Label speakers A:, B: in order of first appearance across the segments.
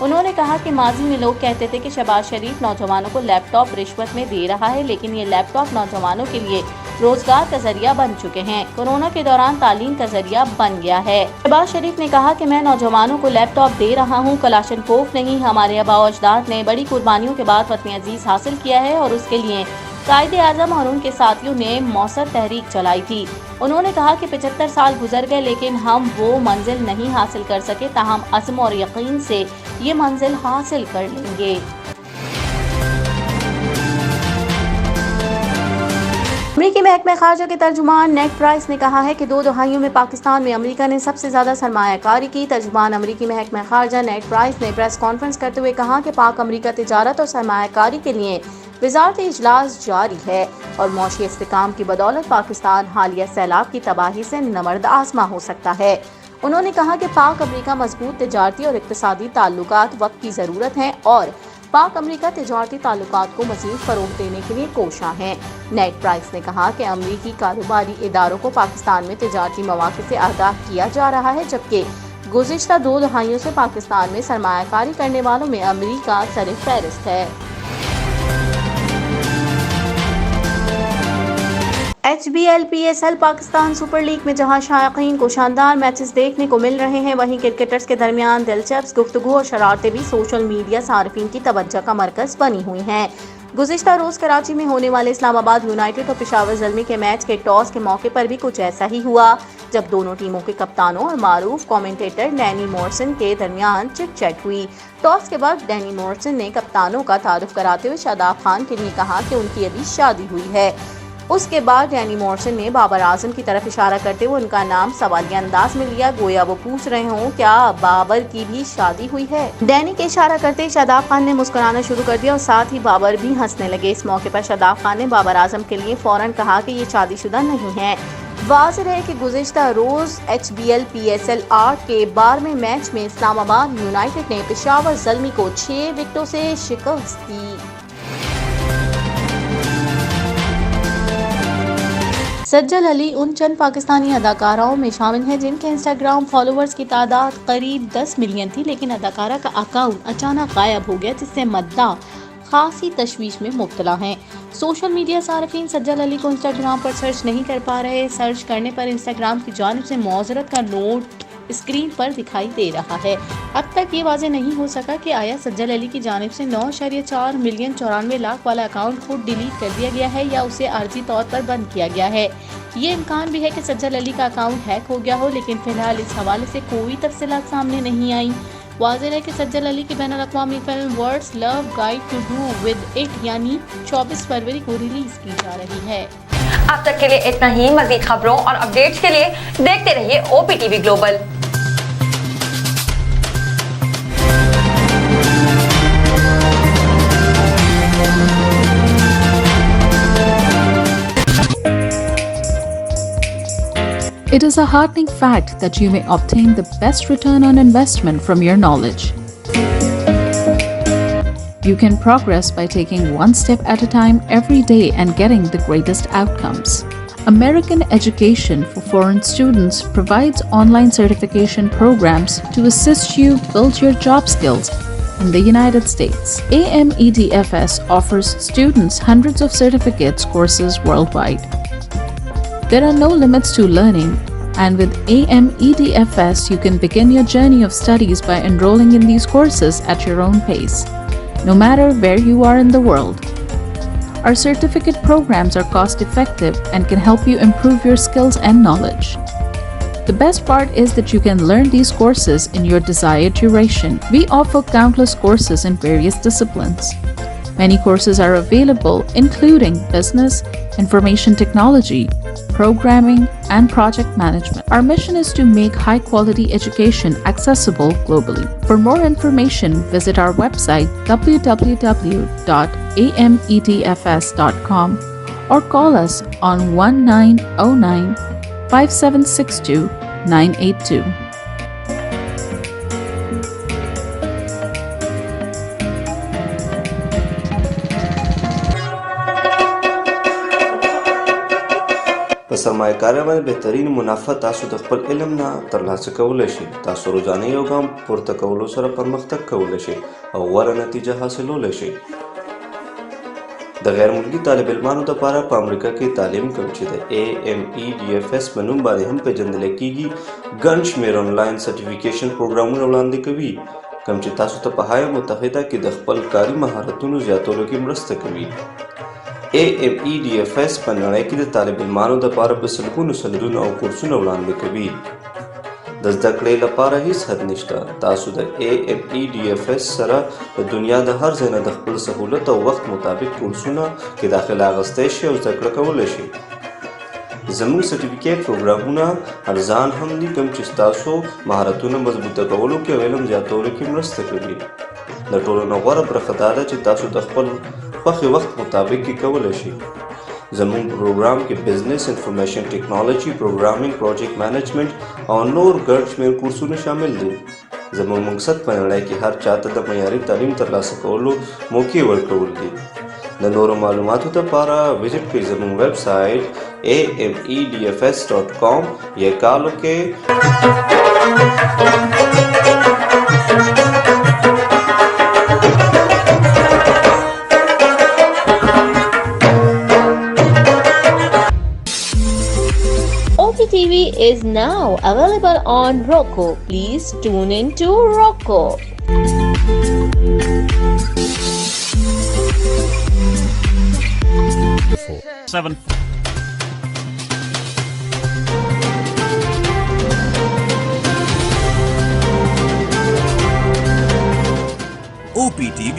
A: انہوں نے کہا کہ ماضی میں لوگ کہتے تھے کہ شہباز شریف نوجوانوں کو لیپ ٹاپ رشوت میں دے رہا ہے، لیکن یہ لیپ ٹاپ نوجوانوں کے لیے روزگار کا ذریعہ بن چکے ہیں۔ کورونا کے دوران تعلیم کا ذریعہ بن گیا ہے۔ شہباز شریف نے کہا کہ میں نوجوانوں کو لیپ ٹاپ دے رہا ہوں، کلاشن کوف نہیں۔ ہمارے آباء و اجداد نے بڑی قربانیوں کے بعد وطن عزیز حاصل کیا ہے اور اس کے لیے قائد اعظم اور ان کے ساتھیوں نے موثر تحریک چلائی تھی۔ انہوں نے کہا کہ 75 سال گزر گئے لیکن ہم وہ منزل نہیں حاصل کر سکے، تاہم عزم اور یقین سے یہ منزل حاصل کر لیں گے۔ امریکی محکمہ خارجہ کے ترجمان نیڈ پرائس نے کہا ہے کہ 2 دہائیوں میں پاکستان میں امریکہ نے سب سے زیادہ سرمایہ کاری کی۔ ترجمان امریکی محکمہ خارجہ نیڈ پرائس نے پریس کانفرنس کرتے ہوئے کہا کہ پاک امریکہ تجارت اور سرمایہ کاری کے لیے وزارتی اجلاس جاری ہے اور معاشی استحکام کی بدولت پاکستان حالیہ سیلاب کی تباہی سے نمرد آزما ہو سکتا ہے۔ انہوں نے کہا کہ پاک امریکہ مضبوط تجارتی اور اقتصادی تعلقات وقت کی ضرورت ہیں اور پاک امریکہ تجارتی تعلقات کو مزید فروغ دینے کے لیے کوشاں ہیں۔ نیڈ پرائس نے کہا کہ امریکی کاروباری اداروں کو پاکستان میں تجارتی مواقع سے آگاہ کیا جا رہا ہے، جبکہ گزشتہ 2 دہائیوں سے پاکستان میں سرمایہ کاری کرنے والوں میں امریکہ سر فہرست ہے۔ HBL-PSL پاکستان سپر لیگ میں جہاں شائقین کو شاندار میچز دیکھنے کو مل رہے ہیں، وہیں کرکٹرز کے درمیان دلچسپ گفتگو اور شرارتیں بھی سوشل میڈیا صارفین کی توجہ کا مرکز بنی ہوئی ہیں۔ گزشتہ روز کراچی میں ہونے والے اسلام آباد یونائیٹڈ اور پشاور زلمی کے میچ کے ٹاس کے موقع پر بھی کچھ ایسا ہی ہوا، جب دونوں ٹیموں کے کپتانوں اور معروف کومنٹیٹر ڈینی مورسن کے درمیان چٹ چیٹ ہوئی۔ ٹاس کے بعد ڈینی مورسن نے کپتانوں کا تعارف کراتے ہوئے شاداب خان کے لیے کہا کہ ان کی ابھی شادی ہوئی ہے۔ اس کے بعد ڈینی مورسن نے بابر اعظم کی طرف اشارہ کرتے ہوئے ان کا نام سوالیہ انداز میں لیا، گویا وہ پوچھ رہے ہوں کیا بابر کی بھی شادی ہوئی ہے۔ ڈینی کے اشارہ کرتے شاداب خان نے مسکرانا شروع کر دیا اور ساتھ ہی بابر بھی ہنسنے لگے۔ اس موقع پر شاداب خان نے بابر اعظم کے لیے فوراً کہا کہ یہ شادی شدہ نہیں ہے۔ واضح ہے کہ گزشتہ روز HBL-PSL 8 کے 12ویں میچ میں اسلام آباد یونائیٹڈ نے پشاور زلمی کو 6 وکٹوں سے شکست دی۔ سجل علی ان چند پاکستانی اداکاراؤں میں شامل ہیں جن کے انسٹاگرام فالوورز کی تعداد قریب 10 ملین تھی، لیکن اداکارہ کا اکاؤنٹ اچانک غائب ہو گیا، جس سے مداح خاصی تشویش میں مبتلا ہیں۔ سوشل میڈیا صارفین سجل علی کو انسٹاگرام پر سرچ نہیں کر پا رہے۔ سرچ کرنے پر انسٹاگرام کی جانب سے معذرت کا نوٹ اسکرین پر دکھائی دے رہا ہے۔ اب تک یہ واضح نہیں ہو سکا کہ آیا سجل علی کی جانب سے 9.4 ملین 94 لاکھ والا اکاؤنٹ خود ڈیلیٹ کر دیا گیا ہے یا اسے عارضی طور پر بند کیا گیا ہے۔ یہ امکان بھی ہے کہ سجل علی کا اکاؤنٹ ہیک ہو گیا ہو، لیکن فی الحال اس حوالے سے کوئی تفصیلات سامنے نہیں آئیں۔ واضح ہے کہ سجل علی کی بین الاقوامی film words love guide to do with it یعنی 24 فروری کو ریلیز کی جا رہی ہے۔
B: اب تک کے لیے اتنا ہی۔ مزید خبروں اور اپڈیٹس کے لیے دیکھتے رہیے OPTV global.
C: It is a heartening fact that you may obtain the best return on investment from your knowledge. You can progress by taking one step at a time every day and getting the greatest outcomes. American Education for Foreign Students provides online certification programs to assist you build your job skills in the United States. AMEDFS offers students hundreds of certificates courses worldwide. There are no limits to learning, and with AMEDFS you can begin your journey of studies by enrolling in these courses at your own pace, no matter where you are in the world. Our certificate programs are cost-effective and can help you improve your skills and knowledge. The best part is that you can learn these courses in your desired duration. We offer countless courses in various disciplines. Many courses are available, including business, information technology, programming, and project management. Our mission is to make high-quality education accessible globally. For more information, visit our website www.amedfs.com or call us on 1909 5762 982.
D: په سرمایه‌کارۍ باندې بهترین منافع تاسو د خپل علم نه ترلاسه کولی شئ. تاسو روزانه you ګام پورته کولو سره پرمختګ کولی شئ او غوره نتیجه حاصلولی شئ. د غیر ملکي طالب علمانو لپاره په امریکا کې تعلیم کوم چې د AMEDFS په نوم باندې هم پیژندل کیږي ګڼ شمېر آنلاین سرټیفیکیشن پروګرامونه وړاندې کوي کوم چې تاسو ته په هایه متحده کې د خپل کاري مهارتونو زیاتولو کې مرسته کوي. AMEDFS په نړۍ کې د طالب علمانو لپاره په سلګونو سندونه او کورسونه وړاندې کوي. د زده کړې لپاره هیڅ حد نشته. تاسو د AMEDFS سره د دنیا د هر ځای نه د خپل سهولت او وخت مطابق کورسونه کې داخله اخیستی شئ او زده کړه کولی شئ. زموږ سرټیفیکیټ پروګرامونه ارزان هم دي کوم چې ستاسو مهارتونه مضبوطه کولو کې او علم زیاتولو کې مرسته کوي. د ټولو نه غوره برخه دا ده چې تاسو د خپل خوښې وخت مطابق کې کولی شئ. زموږ پروګرام کې بزنس انفارمیشن ټیکنالوژي، پروګرامینګ، پروجیکټ مینجمنټ او نور ګڼ شمېر کورسونه شامل دي. زموږ مقصد په نړۍ کې هر چاته د معیاري تعلیم ترلاسه کولو موقع ورکول دي. د نورو معلوماتو لپاره وزټ کړئ زموږ ویب سایټ amedfs.com یا کال وکړئ.
A: OPTV is now available on Roku. Please tune in to Roku.
E: Seven.
F: OPTV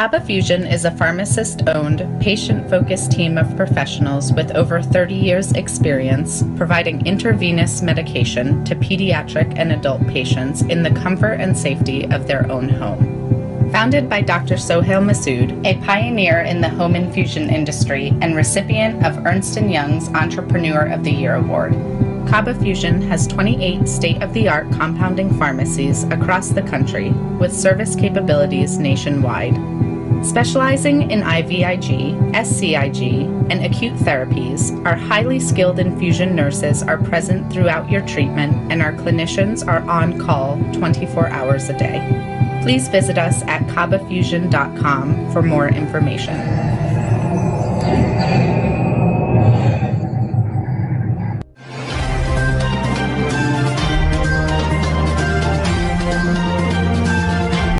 G: Kaba Fusion is a pharmacist-owned, patient-focused team of professionals with over 30 years' experience providing intravenous medication to pediatric and adult patients in the comfort and safety of their own home. Founded by Dr. Sohail Masood, a pioneer in the home infusion industry and recipient of Ernst & Young's Entrepreneur of the Year Award, Kaba Fusion has 28 state-of-the-art compounding pharmacies across the country with service capabilities nationwide. Specializing in IVIG, SCIG, and acute therapies, our highly skilled infusion nurses are present throughout your treatment and our clinicians are on call 24 hours a day. Please visit us at kabafusion.com for more information.